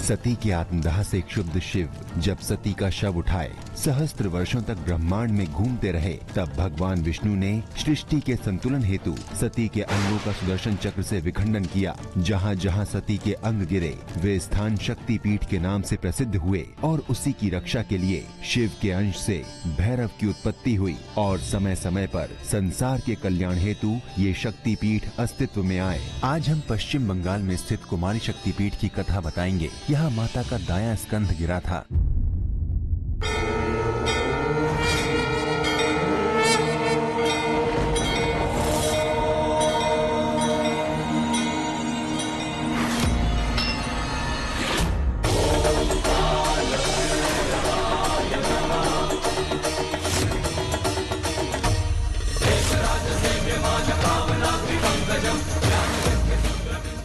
सती के आत्मदाह से क्षुब्ध शिव जब सती का शव उठाए सहस्त्र वर्षों तक ब्रह्मांड में घूमते रहे, तब भगवान विष्णु ने सृष्टि के संतुलन हेतु सती के अंगों का सुदर्शन चक्र से विखंडन किया। जहाँ जहाँ सती के अंग गिरे वे स्थान शक्ति पीठ के नाम से प्रसिद्ध हुए और उसी की रक्षा के लिए शिव के अंश से भैरव की उत्पत्ति हुई और समय समय पर संसार के कल्याण हेतु ये शक्ति पीठ अस्तित्व में आए। आज हम पश्चिम बंगाल में स्थित कुमारी शक्ति पीठ की कथा बताएंगे। यहाँ माता का दायां स्कंध गिरा था।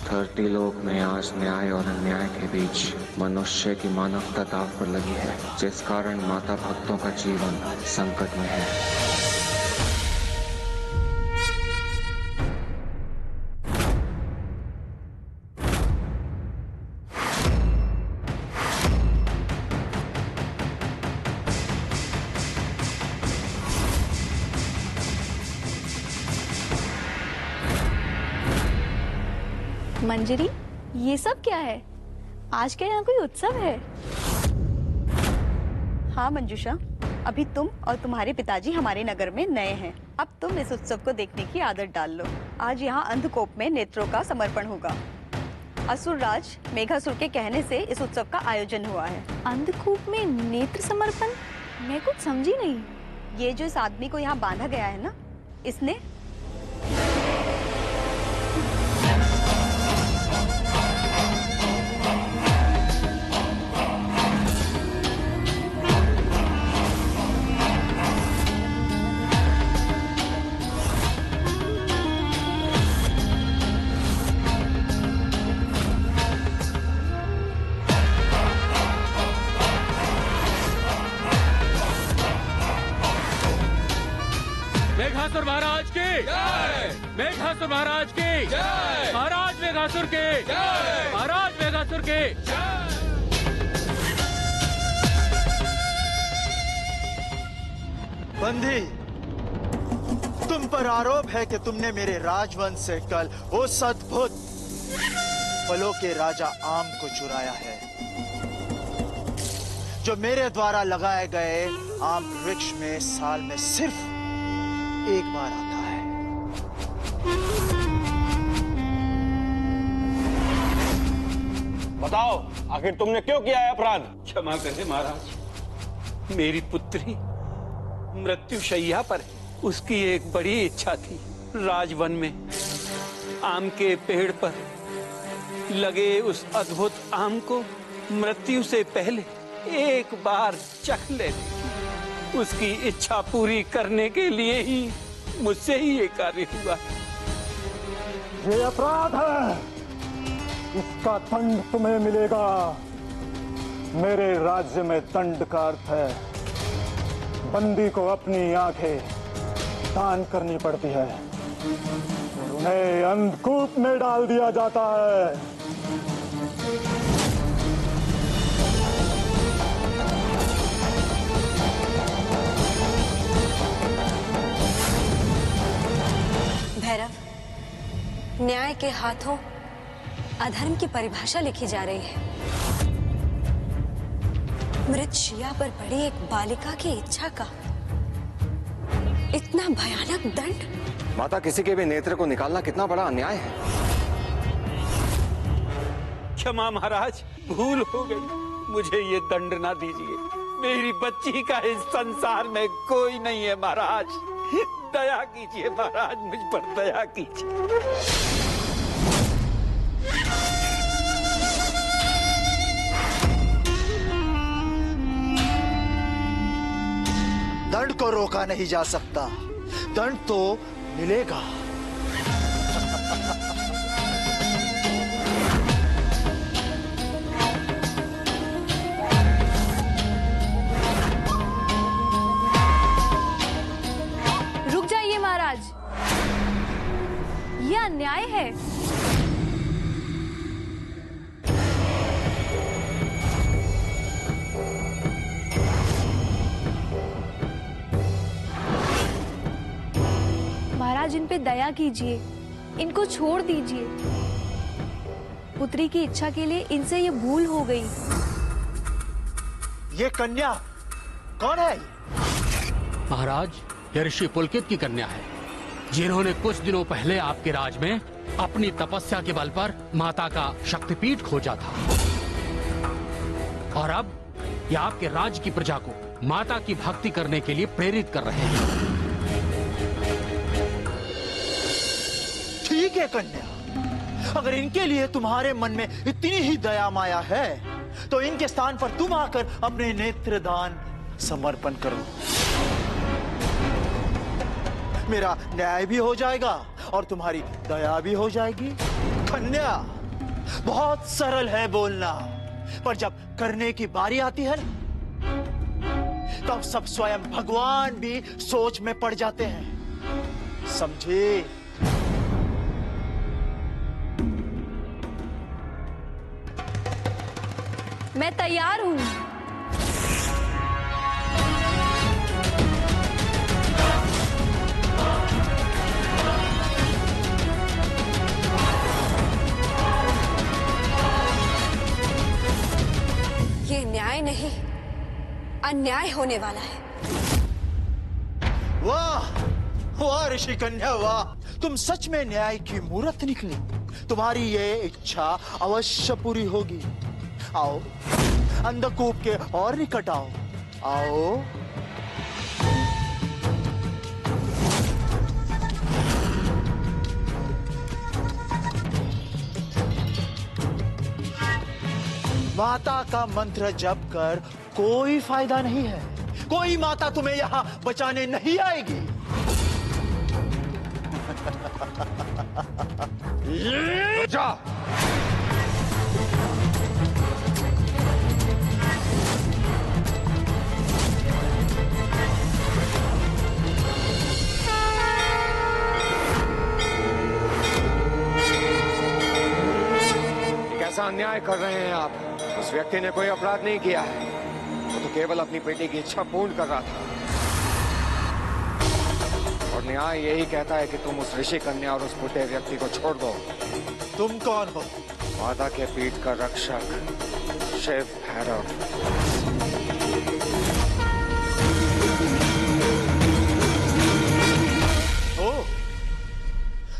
धरती लोक में आज न्याय और अन्याय के बीच मनुष्य की मानवता दांव पर लगी है, जिस कारण माता भक्तों का जीवन संकट में है। मंजरी, ये सब क्या है? आज क्या यहाँ कोई उत्सव है? हाँ मंजूषा, अभी तुम और तुम्हारे पिताजी हमारे नगर में नए हैं। अब तुम इस उत्सव को देखने की आदत डाल लो। आज यहाँ अंधकूप में नेत्रों का समर्पण होगा। असुर राज मेघासुर के कहने से इस उत्सव का आयोजन हुआ है। अंधकूप में नेत्र समर्पण? मैं कुछ समझी नहीं। ये जो इस आदमी को यहाँ बांधा गया है ना, इसने मेघासुर महाराज की जय! मेघासुर महाराज की जय! महाराज मेघासुर के जय! महाराज मेघासुर के जय! बंदी, तुम पर आरोप है कि तुमने मेरे राजवंश से कल उस अद्भुत फलों के राजा आम को चुराया है, जो मेरे द्वारा लगाए गए आम वृक्ष में साल में सिर्फ एक बार आता है। बताओ, आखिर तुमने क्यों किया है अपराध? क्षमा करें महाराज, मेरी पुत्री मृत्युशैया पर है। उसकी एक बड़ी इच्छा थी, राजवन में आम के पेड़ पर लगे उस अद्भुत आम को मृत्यु से पहले एक बार चख लेने की। उसकी इच्छा पूरी करने के लिए ही मुझसे ही ये कार्य हुआ। ये अपराध है, इसका दंड तुम्हें मिलेगा। मेरे राज्य में दंड का अर्थ है बंदी को अपनी आंखें दान करनी पड़ती है और उन्हें अंधकूप में डाल दिया जाता है। भैरव, न्याय के हाथों अधर्म की परिभाषा लिखी जा रही है। मृत शिया पर पड़ी एक बालिका की इच्छा का इतना भयानक दंड। माता, किसी के भी नेत्र को निकालना कितना बड़ा अन्याय है। क्षमा महाराज, भूल हो गई। मुझे ये दंड ना दीजिए। मेरी बच्ची का इस संसार में कोई नहीं है महाराज। दया कीजिए महाराज, मुझ पर दया कीजिए। दंड को रोका नहीं जा सकता, दंड तो मिलेगा। रुक जाइए महाराज, यह अन्याय है। पे दया कीजिए, इनको छोड़ दीजिए। पुत्री की इच्छा के लिए इनसे ये भूल हो गई। ये कन्या कौन है? महाराज, ये ऋषि पुलकित की कन्या है, जिन्होंने कुछ दिनों पहले आपके राज में अपनी तपस्या के बल पर माता का शक्तिपीठ खोजा था, और अब ये आपके राज्य की प्रजा को माता की भक्ति करने के लिए प्रेरित कर रहे हैं। ठीक है कन्या, अगर इनके लिए तुम्हारे मन में इतनी ही दया माया है तो इनके स्थान पर तुम आकर अपने नेत्रदान समर्पण करो। मेरा न्याय भी हो जाएगा और तुम्हारी दया भी हो जाएगी। कन्या, बहुत सरल है बोलना, पर जब करने की बारी आती है ना, तब सब स्वयं भगवान भी सोच में पड़ जाते हैं, समझे? मैं तैयार हूँ। ये न्याय नहीं, अन्याय होने वाला है। वाह वाह ऋषि कन्या, वाह! तुम सच में न्याय की मूर्त निकली। तुम्हारी ये इच्छा अवश्य पूरी होगी। आओ, अंधकूप के और निकट आओ। आओ। माता का मंत्र जप कर कोई फायदा नहीं है। कोई माता तुम्हें यहाँ बचाने नहीं आएगी। जा। कैसा अन्याय कर रहे हैं आप? उस व्यक्ति ने कोई अपराध नहीं किया है, वो तो केवल अपनी बेटी की इच्छा पूर्ण कर रहा था। और न्याय यही कहता है कि तुम उस ऋषि कन्या और उस बुढ़े व्यक्ति को छोड़ दो। तुम कौन हो? माता के पीठ का रक्षक शिव भैरव।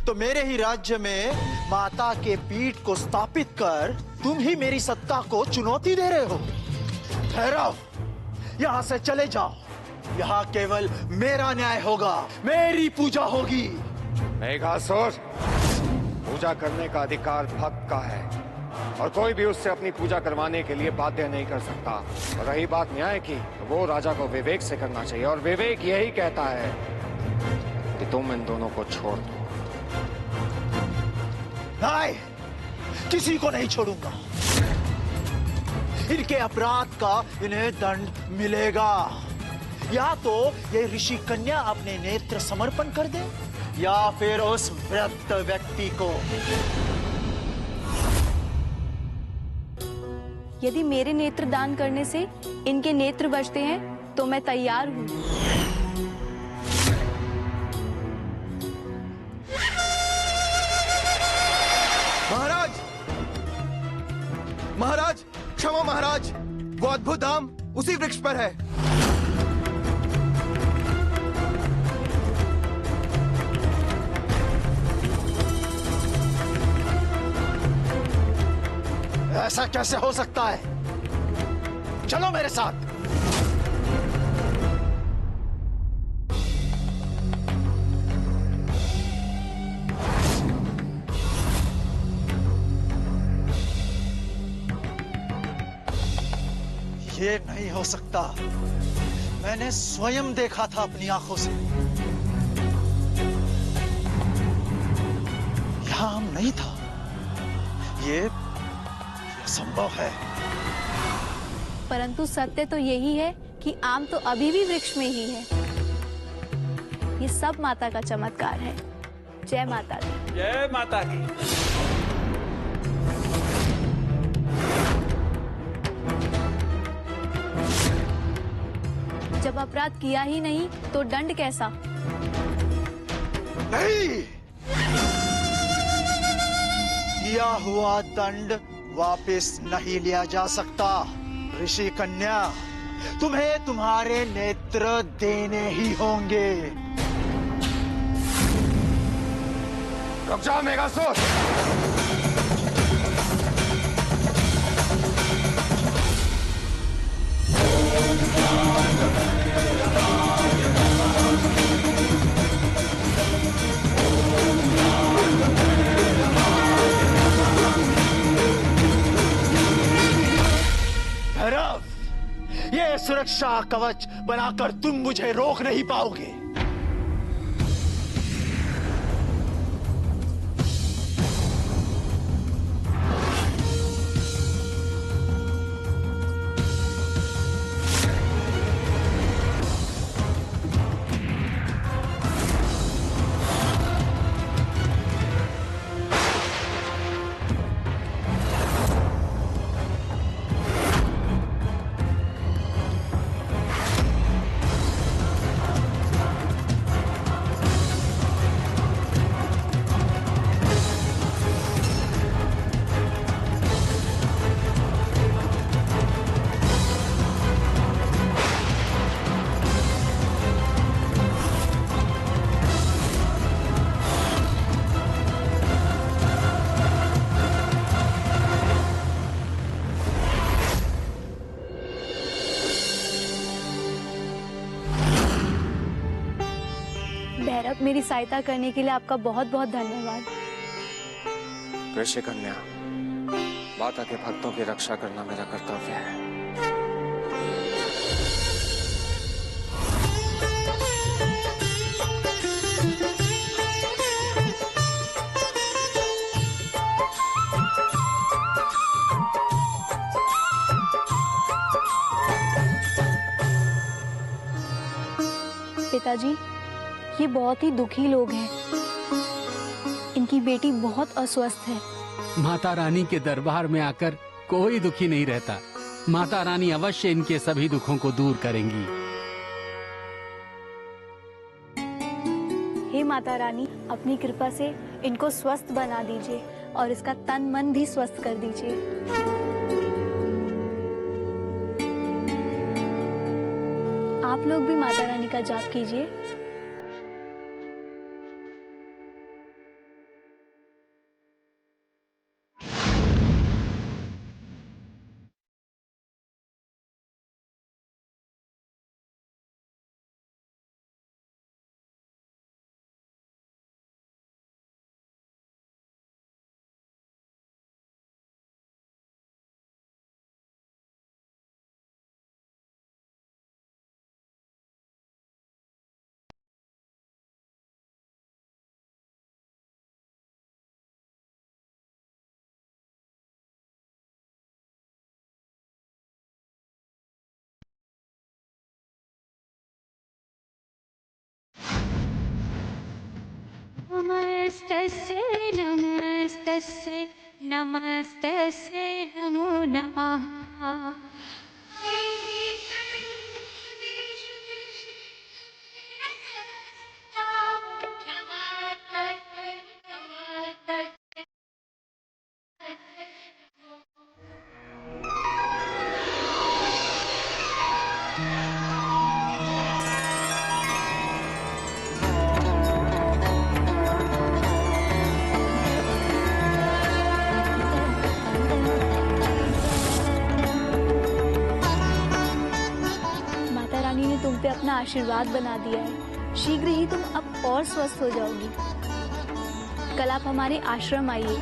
तो मेरे ही राज्य में माता के पीठ को स्थापित कर तुम ही मेरी सत्ता को चुनौती दे रहे हो। भैरव, यहां से चले जाओ। यहाँ केवल मेरा न्याय होगा, मेरी पूजा होगी। मेघासुर, पूजा करने का अधिकार भक्त का है और कोई भी उससे अपनी पूजा करवाने के लिए बाध्य नहीं कर सकता। और रही बात न्याय की, तो वो राजा को विवेक से करना चाहिए, और विवेक यही कहता है कि तुम इन दोनों को छोड़ दो। नहीं, किसी को नहीं छोड़ूंगा। इनके अपराध का इन्हें दंड मिलेगा। या तो ये ऋषि कन्या अपने नेत्र समर्पण कर दे, या फिर उस वृद्ध व्यक्ति को। यदि मेरे नेत्र दान करने से इनके नेत्र बचते हैं तो मैं तैयार हूँ। महाराज, महाराज, क्षमा महाराज, वो अद्भुत धाम उसी वृक्ष पर है। ऐसा कैसे हो सकता है? चलो मेरे साथ। ये नहीं हो सकता। मैंने स्वयं देखा था अपनी आंखों से। यहां आम नहीं था। ये संभव है। परंतु सत्य तो यही है कि आम तो अभी भी वृक्ष में ही है। ये सब माता का चमत्कार है। जय माता दी। जय माता की। जब अपराध किया ही नहीं तो दंड कैसा? नहीं, दिया हुआ दंड वापस नहीं लिया जा सकता। ऋषि कन्या, तुम्हें तुम्हारे नेत्र देने ही होंगे। रुक जा मेघासुर। भैरव, ये सुरक्षा कवच बनाकर तुम मुझे रोक नहीं पाओगे। भैरव, मेरी सहायता करने के लिए आपका बहुत बहुत धन्यवाद। ऋषि कन्या, माता के भक्तों की रक्षा करना मेरा कर्तव्य है। पिताजी, ये बहुत ही दुखी लोग हैं। इनकी बेटी बहुत अस्वस्थ है। माता रानी के दरबार में आकर कोई दुखी नहीं रहता। माता रानी अवश्य इनके सभी दुखों को दूर करेंगी। हे माता रानी, अपनी कृपा से इनको स्वस्थ बना दीजिए और इसका तन मन भी स्वस्थ कर दीजिए। आप लोग भी माता रानी का जाप कीजिए। नमस्तस्यै नमस्तस्यै नमस्तस्यै नमो नमः। तुम पे अपना आशीर्वाद बना दिया है। शीघ्र ही तुम अब और स्वस्थ हो जाओगी। कल आप हमारे आश्रम आइए।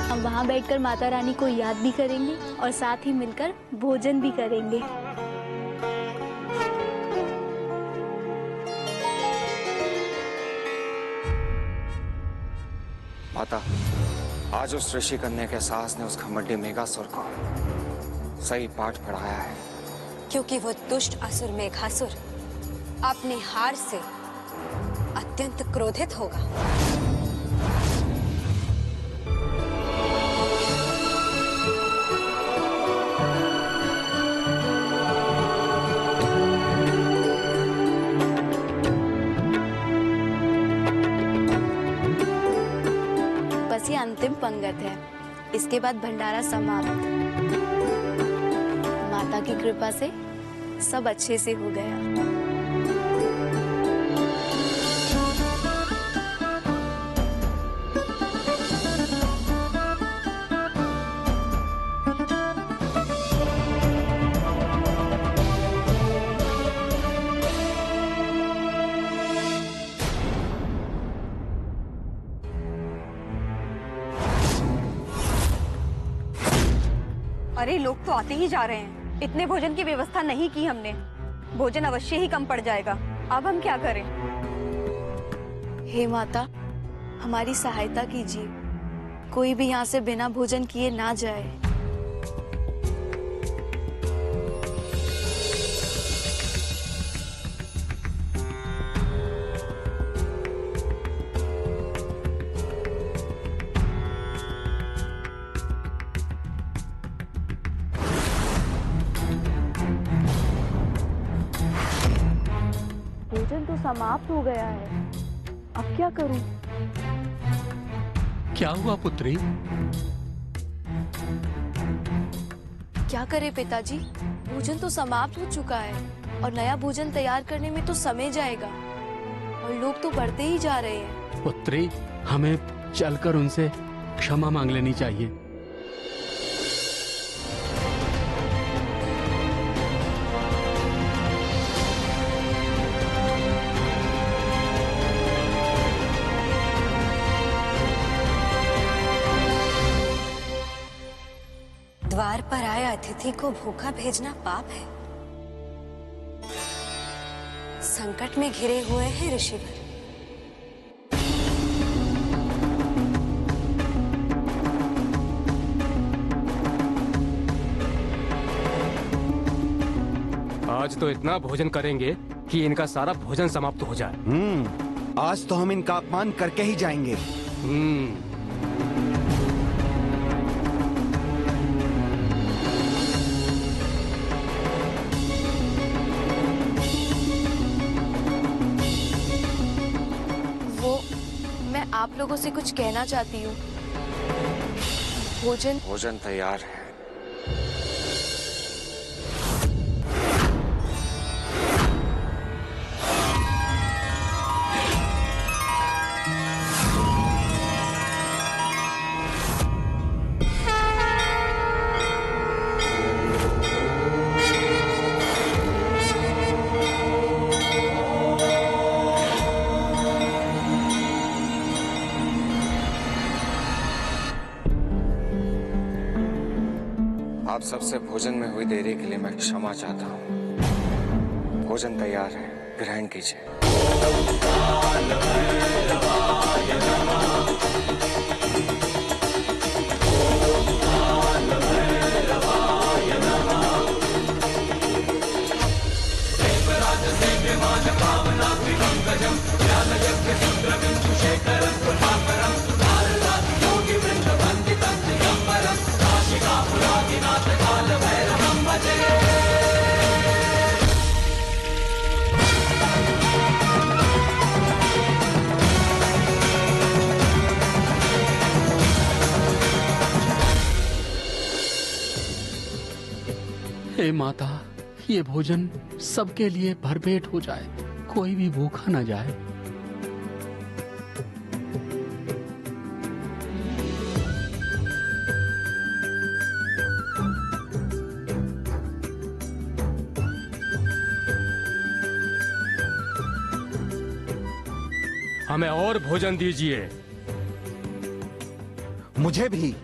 हम वहाँ बैठकर माता रानी को याद भी करेंगे और साथ ही मिलकर भोजन भी करेंगे। माता, आज उस ऋषि कन्या के साहस ने उस घमंडी मेघासुर को सही पाठ पढ़ाया है। क्योंकि वो दुष्ट असुर मेघासुर अपने हार से अत्यंत क्रोधित होगा। अंतिम पंगत है। इसके बाद भंडारा समाप्त। माता की कृपा से सब अच्छे से हो गया। अरे लोग तो आते ही जा रहे हैं। इतने भोजन की व्यवस्था नहीं की हमने। भोजन अवश्य ही कम पड़ जाएगा। अब हम क्या करें? हे माता, हमारी सहायता कीजिए। कोई भी यहाँ से बिना भोजन किए ना जाए। भोजन तो समाप्त हो गया है। अब क्या करूं? क्या हुआ पुत्री? क्या करे पिताजी? भोजन तो समाप्त हो चुका है और नया भोजन तैयार करने में तो समय जाएगा और लोग तो बढ़ते ही जा रहे हैं। पुत्री, हमें चलकर उनसे क्षमा मांग लेनी चाहिए। द्वार पर आए अतिथि को भूखा भेजना पाप है। संकट में घिरे हुए हैं ऋषिवर। आज तो इतना भोजन करेंगे कि इनका सारा भोजन समाप्त हो जाए। आज तो हम इनका अपमान करके ही जाएंगे। आप लोगों से कुछ कहना चाहती हूँ। भोजन तैयार है। आप सबसे भोजन में हुई देरी के लिए मैं क्षमा चाहता हूँ। भोजन तैयार है, ग्रहण कीजिए। हे माता, ये भोजन सबके लिए भरपेट हो जाए, कोई भी भूखा न जाए। हमें और भोजन दीजिए। मुझे भी।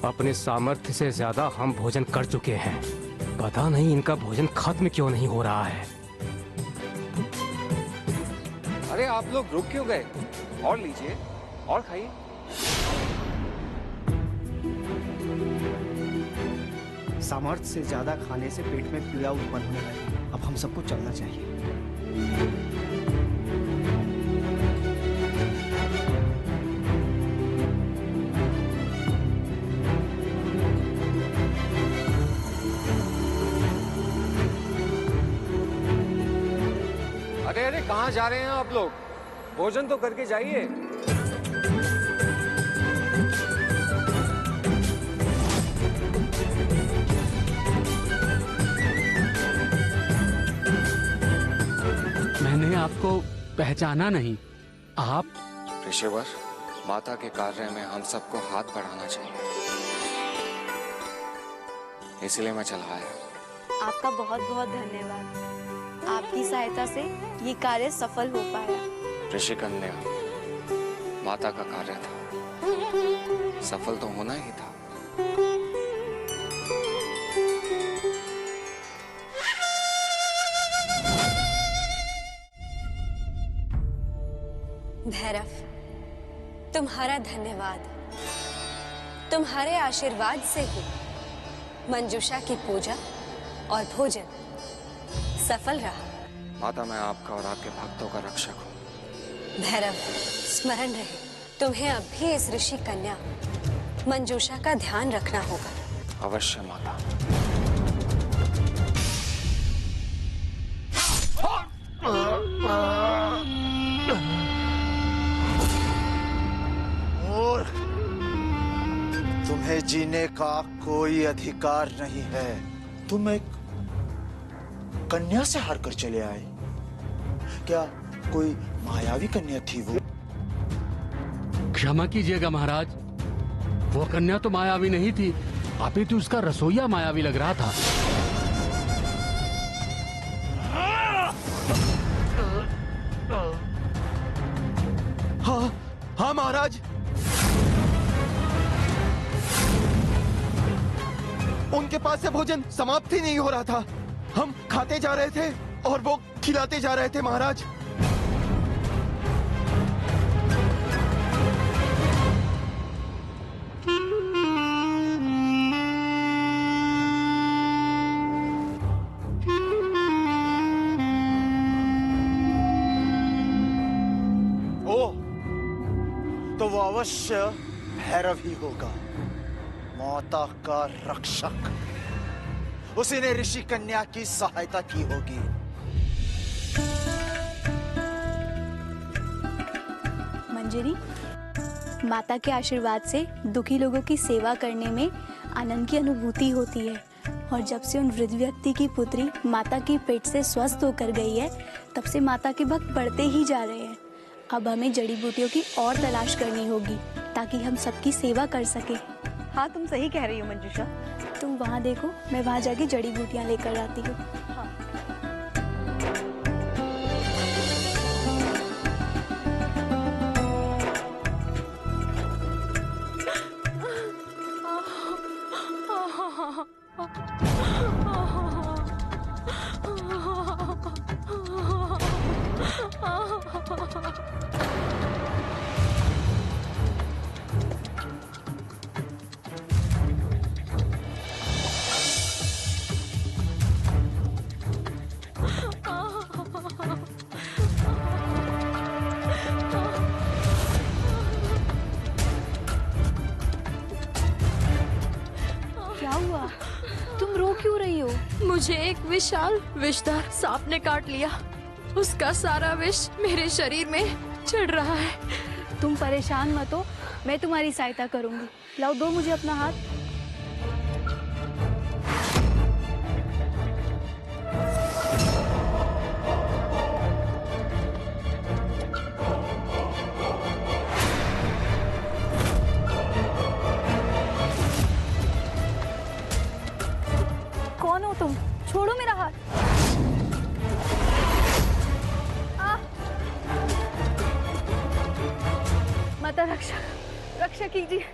अपने सामर्थ्य से ज्यादा हम भोजन कर चुके हैं। पता नहीं इनका भोजन खत्म क्यों नहीं हो रहा है। अरे आप लोग रुक क्यों गए? और लीजिए और खाइए। सामर्थ्य से ज्यादा खाने से पेट में पीड़ा उत्पन्न होने लगी। अब हम सबको चलना चाहिए। कहाँ जा रहे हैं आप लोग? भोजन तो करके जाइए। मैंने आपको पहचाना नहीं। आप? ऋषिवर, माता के कार्य में हम सबको हाथ बढ़ाना चाहिए, इसलिए मैं चला आया। आपका बहुत बहुत धन्यवाद। आपकी सहायता से ये कार्य सफल हो पाया। ऋषि कन्या, माता का कार्य था, सफल तो होना ही था। भैरव, तुम्हारा धन्यवाद। तुम्हारे आशीर्वाद से ही मंजूषा की पूजा और भोजन सफल रहा। माता, मैं आपका और आपके भक्तों का रक्षक हूँ। भैरव, स्मरण रहे, तुम्हें अब भी इस ऋषि कन्या मंजूषा का ध्यान रखना होगा। अवश्य माता। और तुम्हें जीने का कोई अधिकार नहीं है। तुम एक कन्या से हारकर चले आए। क्या कोई मायावी कन्या थी वो? क्षमा कीजिएगा महाराज, वो कन्या तो मायावी नहीं थी, अपितु उसका रसोइया मायावी लग रहा था। हाँ हाँ महाराज, उनके पास से भोजन समाप्त ही नहीं हो रहा था। हम खाते जा रहे थे और वो खिलाते जा रहे थे महाराज। तो वो अवश्य भैरव ही होगा, माता का रक्षक। उसी ने ऋषि कन्या की सहायता की होगी। मंजरी, माता के आशीर्वाद से दुखी लोगों की सेवा करने में आनंद की अनुभूति होती है, और जब से उन वृद्ध व्यक्ति की पुत्री माता की पेट से स्वस्थ होकर गई है, तब से माता के भक्त बढ़ते ही जा रहे हैं। अब हमें जड़ी बूटियों की और तलाश करनी होगी ताकि हम सबकी सेवा कर सके। हाँ, तुम सही कह रही हो मंजूषा। तुम वहाँ देखो, मैं वहाँ जाके जड़ी बूटियाँ लेकर आती हूँ। हाँ। मुझे एक विशाल विषधार सांप ने काट लिया। उसका सारा विष मेरे शरीर में चढ़ रहा है। तुम परेशान मत हो, मैं तुम्हारी सहायता करूंगी। लाओ, दो मुझे अपना हाथ। कौन हो तुम? छोड़ो मेरा हाथ। माता रक्षा कीजिए। ये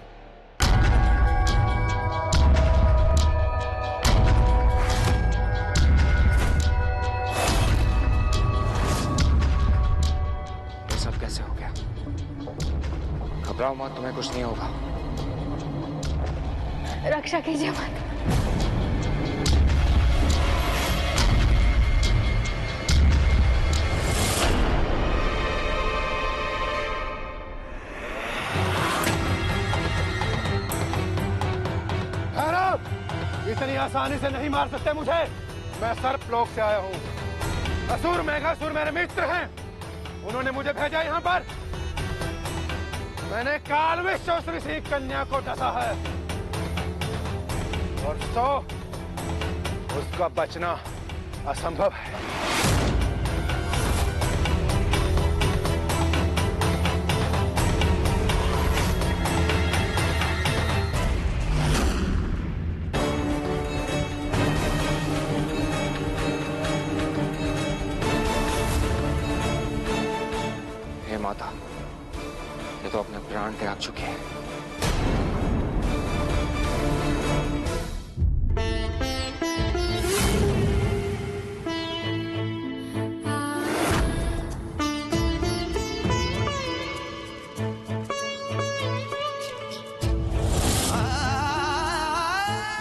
सब कैसे हो गया? घबराओ मत, तुम्हें कुछ नहीं होगा। रक्षा कीजिए माता। इतनी आसानी से नहीं मार सकते मुझे। मैं सर्प लोक से आया हूँ। असुर मेघासुर मेरे मित्र हैं, उन्होंने मुझे भेजा यहाँ पर। मैंने काल विश्व उस ऋषि कन्या को डसा है और सो उसका बचना असंभव है। हे माता, ये तो अपने प्राण त्याग चुके हैं।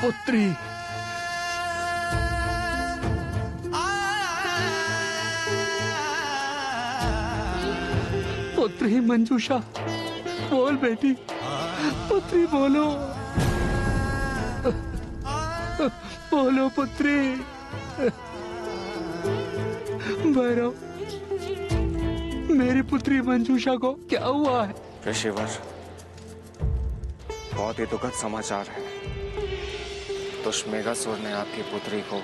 पुत्री, पुत्री मंजूषा, बोल बेटी, पुत्री बोलो, बोलो पुत्री। भैरव, मेरी पुत्री मंजूषा को क्या हुआ है? ऋषिवर, बहुत ही दुखद समाचार है। दुष्मेघासुर ने आपकी पुत्री को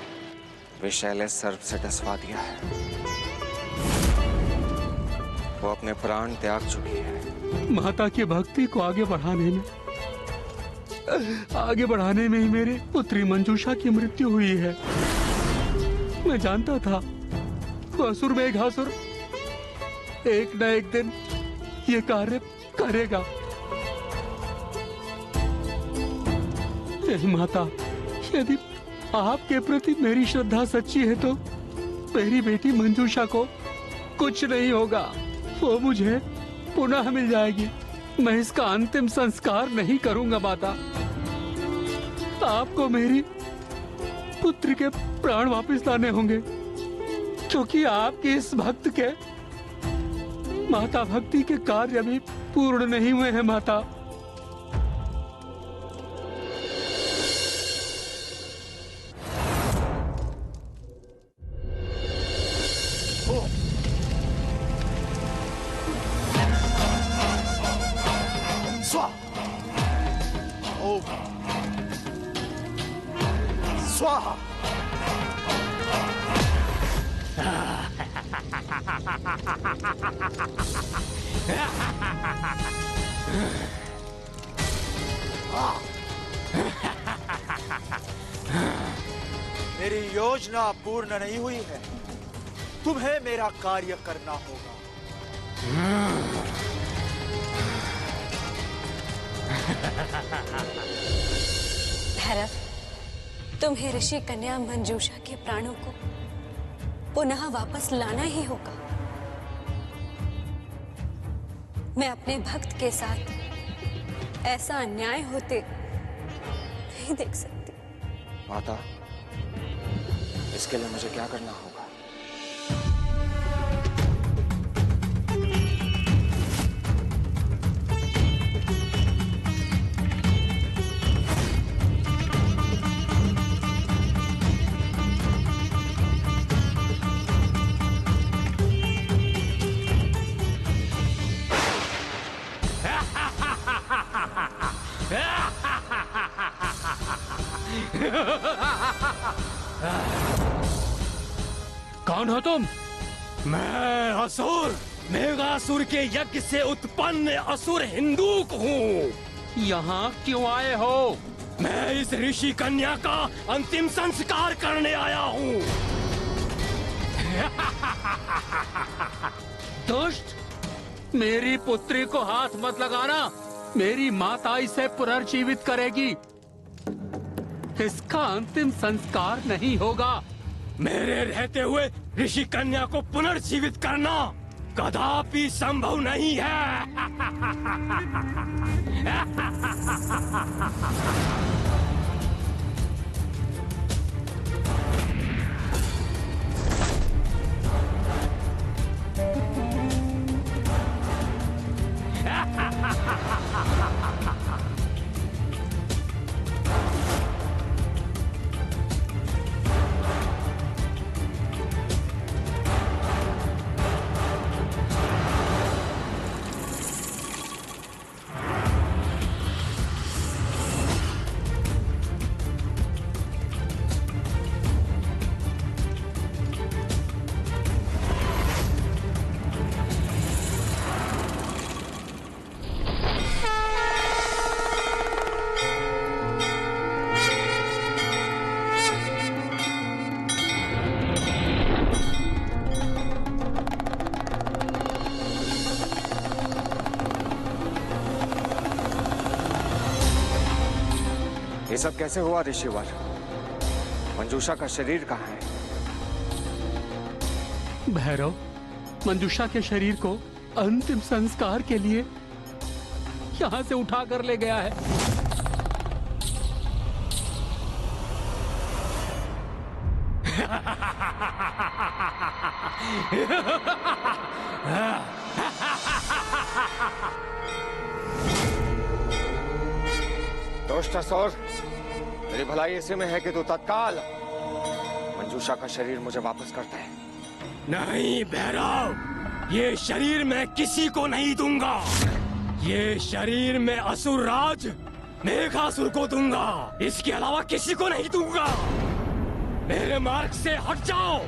विषैले सर्प से डसवा दिया है। वो अपने प्राण त्याग चुकी है। माता की भक्ति को आगे बढ़ाने में ही मेरी पुत्री मंजूषा की मृत्यु हुई है। मैं जानता था वो असुर मेघासुर एक न एक दिन ये कार्य करेगा। माता, यदि आपके प्रति मेरी श्रद्धा सच्ची है तो मेरी बेटी मंजूषा को कुछ नहीं होगा। वो मुझे पुनः मिल जाएगी। मैं इसका अंतिम संस्कार नहीं करूंगा माता। आपको मेरी पुत्र के प्राण वापस लाने होंगे, क्योंकि आपके इस भक्त के माता भक्ति के कार्य अभी पूर्ण नहीं हुए हैं माता। स्वाहा। मेरी योजना पूर्ण नहीं हुई है, तुम्हें मेरा कार्य करना होगा। भैरव, तुम्हें ऋषि कन्या मंजूषा के प्राणों को पुनः वापस लाना ही होगा। मैं अपने भक्त के साथ ऐसा अन्याय होते नहीं देख सकती। माता, इसके लिए मुझे क्या करना होगा? कौन हो तुम? मैं असुर मेघासुर के यज्ञ से उत्पन्न असुर हिंदूक हूँ। यहाँ क्यों आए हो? मैं इस ऋषि कन्या का अंतिम संस्कार करने आया हूँ। दुष्ट, मेरी पुत्री को हाथ मत लगाना। मेरी माता इसे पुनर्जीवित करेगी। इसका अंतिम संस्कार नहीं होगा। मेरे रहते हुए ऋषि कन्या को पुनर्जीवित करना कदापि संभव नहीं है। ये सब कैसे हुआ ऋषिवर? मंजूषा का शरीर कहाँ है? भैरव मंजूषा के शरीर को अंतिम संस्कार के लिए यहाँ से उठा कर ले गया है। दुष्ट असुर, मेरी भलाई इसी में है कि तू तत्काल मंजूषा का शरीर मुझे वापस करता है। नहीं भैरव, ये शरीर मैं किसी को नहीं दूंगा। ये शरीर मैं असुर राज मेघासुर को दूंगा, इसके अलावा किसी को नहीं दूंगा। मेरे मार्ग से हट जाओ।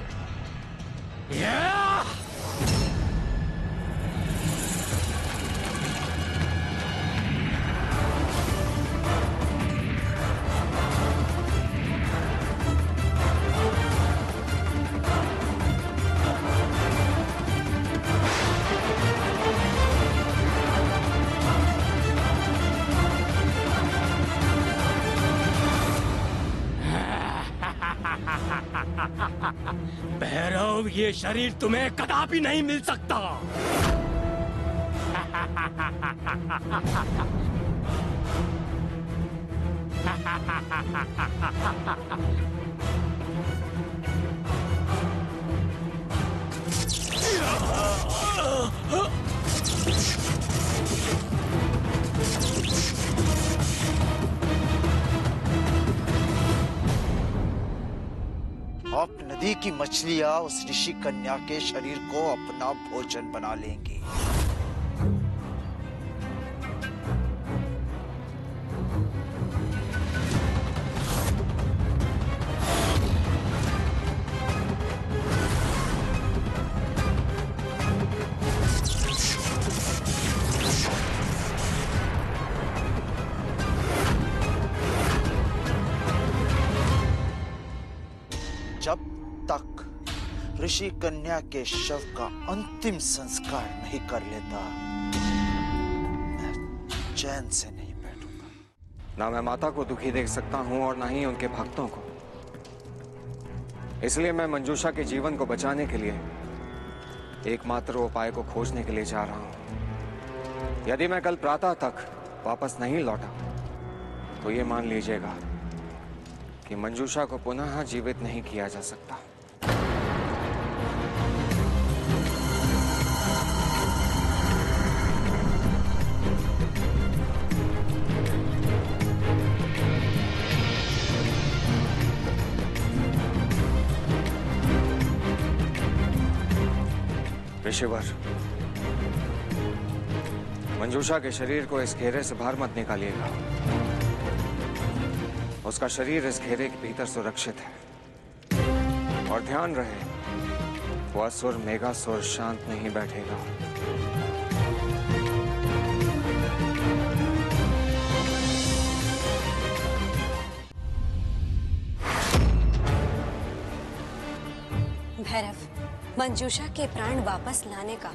भैरव, ये शरीर तुम्हें कदापि नहीं मिल सकता। अब नदी की मछलियां उस ऋषि कन्या के शरीर को अपना भोजन बना लेंगी। जब तक ऋषि कन्या के शव का अंतिम संस्कार नहीं कर लेता, मैं चैन से नहीं बैठूंगा। ना मैं माता को दुखी देख सकता हूं और ना ही उनके भक्तों को। इसलिए मैं मंजूषा के जीवन को बचाने के लिए एकमात्र उपाय को खोजने के लिए जा रहा हूं। यदि मैं कल प्रातः तक वापस नहीं लौटा तो ये मान लीजिएगा कि मंजूषा को पुनः जीवित नहीं किया जा सकता। ऋषिवर, मंजूषा के शरीर को इस घेरे से बाहर मत निकालिएगा। उसका शरीर इस घेरे के भीतर सुरक्षित है। और ध्यान रहे, वो असुर मेघासुर शांत नहीं बैठेगा। भैरव, मंजूषा के प्राण वापस लाने का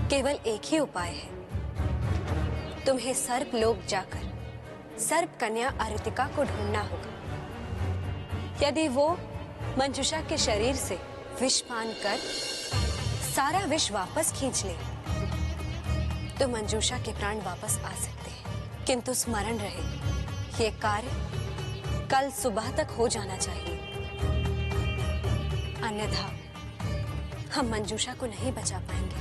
केवल एक ही उपाय है। तुम्हें सर्प लोक जाकर सर्प कन्या अरितिका को ढूंढना होगा। यदि वो मंजूषा के शरीर से विष पान कर सारा विष वापस खींच ले तो मंजूषा के प्राण वापस आ सकते हैं। किंतु स्मरण रहे, ये कार्य कल सुबह तक हो जाना चाहिए, अन्यथा हम मंजूषा को नहीं बचा पाएंगे।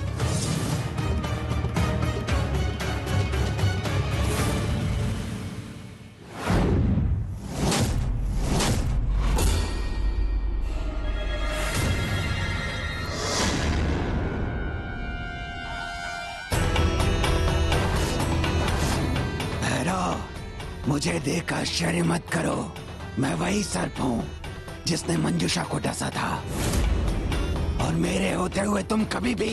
मुझे देख आश्चर्य मत करो, मैं वही सर्प हूँ जिसने मंजूषा को डसा था, और मेरे होते हुए तुम कभी भी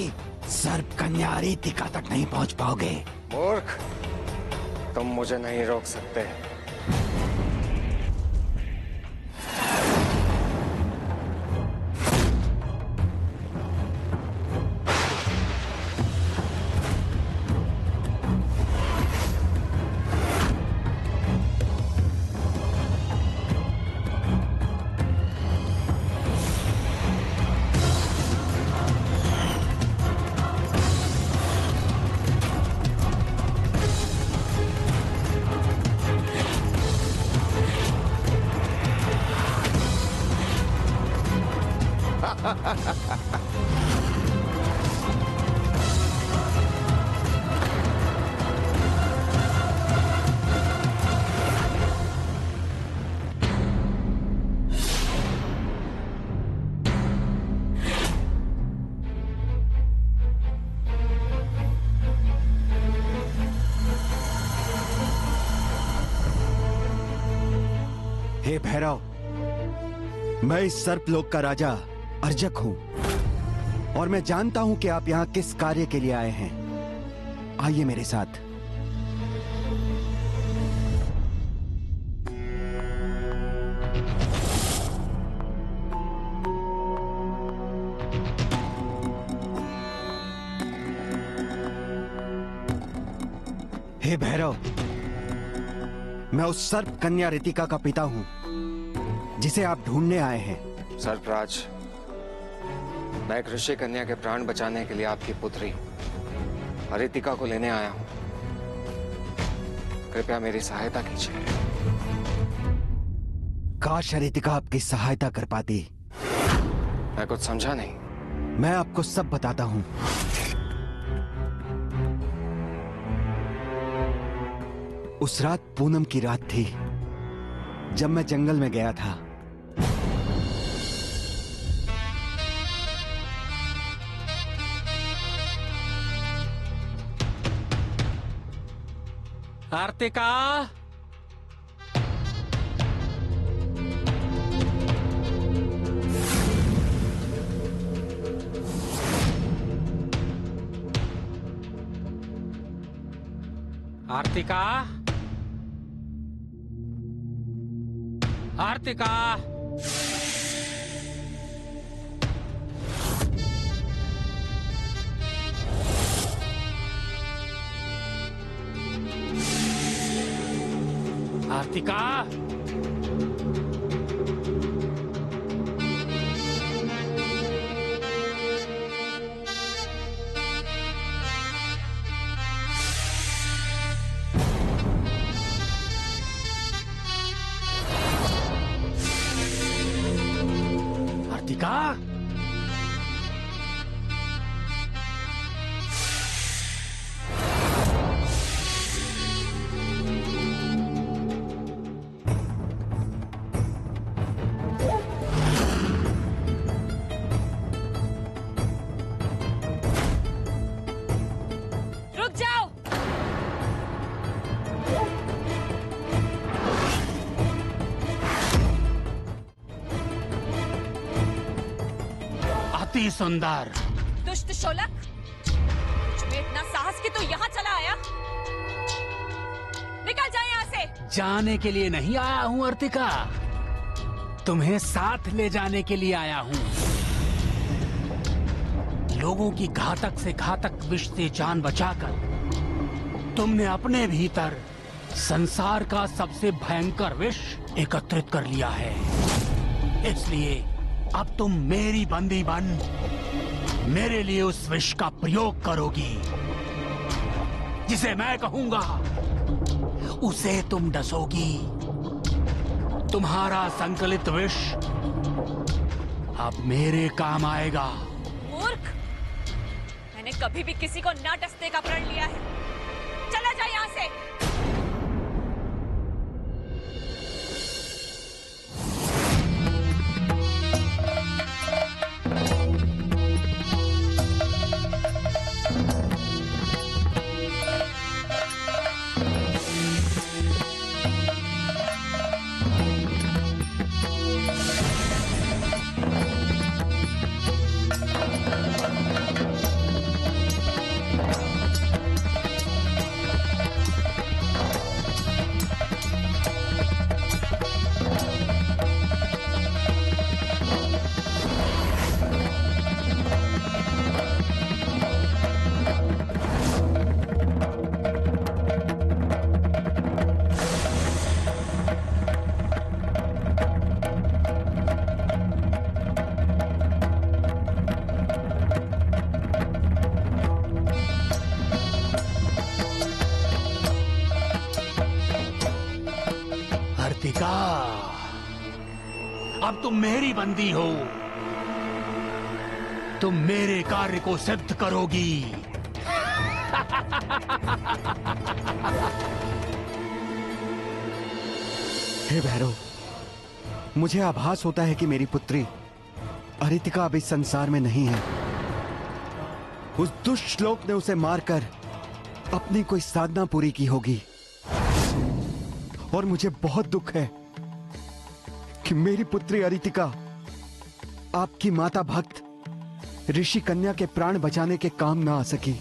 सर्प कन्या अरितिका तक नहीं पहुँच पाओगे। मूर्ख, तुम मुझे नहीं रोक सकते। हे भैरव, मैं इस सर्पलोक का राजा अर्जक हूं और मैं जानता हूं कि आप यहां किस कार्य के लिए आए हैं। आइए मेरे साथ। हे भैरव, मैं उस सर्प कन्या रितिका का पिता हूं जिसे आप ढूंढने आए हैं। सर्पराज, मैं एक ऋषि कन्या के प्राण बचाने के लिए आपकी पुत्री रितिका को लेने आया हूं। कृपया मेरी सहायता कीजिए। काश रितिका आपकी सहायता कर पाती। मैं कुछ समझा नहीं। मैं आपको सब बताता हूं। उस रात पूनम की रात थी जब मैं जंगल में गया था। आर्तिका, आर्तिका, आर्तिका, आर्तिका, आर्तिका, रुक जाओ। अति सुंदर। दुष्ट शोलक, तुम्हें इतना साहस कि तू यहाँ चला आया? निकल जाए यहाँ से। जाने के लिए नहीं आया हूँ अर्तिका, तुम्हें साथ ले जाने के लिए आया हूँ। लोगों की घातक से घातक विष से जान बचाकर तुमने अपने भीतर संसार का सबसे भयंकर विष एकत्रित कर लिया है। इसलिए अब तुम मेरी बंदी बन मेरे लिए उस विष का प्रयोग करोगी। जिसे मैं कहूंगा उसे तुम डसोगी। तुम्हारा संकलित विष अब मेरे काम आएगा। मूर्ख, मैंने कभी भी किसी को ना डसने का प्रण लिया है। चला जा यहाँ से। अब तुम मेरी बंदी हो। तुम मेरे कार्य को सिद्ध करोगी। हे भैरव, मुझे आभास होता है कि मेरी पुत्री अरितिका अब इस संसार में नहीं है। उस दुष्ट श्लोक ने उसे मारकर अपनी कोई साधना पूरी की होगी। और मुझे बहुत दुख है कि मेरी पुत्री अरितिका आपकी माता भक्त ऋषि कन्या के प्राण बचाने के काम ना आ सकी।